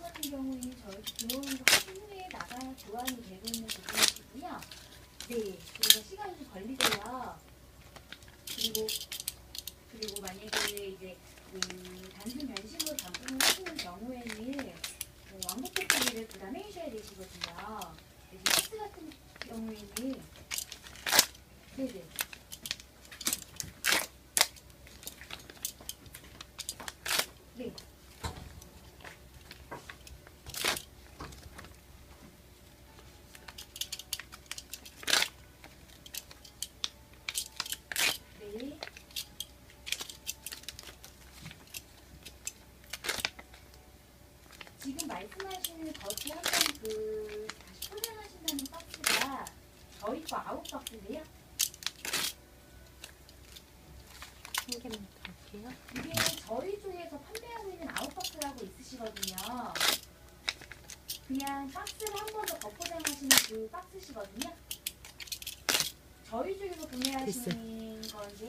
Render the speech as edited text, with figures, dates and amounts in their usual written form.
같은 경우에는 저희 들어오는 거 확인 후에 나가야 교환이 되고 있는 부분이시고요. 네, 그래서 시간이 좀 걸리고요. 그리고 만약에 이제 단순 변심으로 반품을 하시는 경우에는 왕복비 비를 부담해 주셔야 되시거든요. 그래서 박스 같은 경우에는 네네. 네. 네. 지금 말씀하시는 겉에 한번 다시 포장하신다는 박스가 저희 거 아웃 박스인데요. 한 개만 더 할게요. 이게 저희 쪽에서 판매하고 있는 아웃 박스라고 있으시거든요. 그냥 박스를 한 번 더 겉포장하시는 그 박스시거든요. 저희 쪽에서 구매하시는 건 이제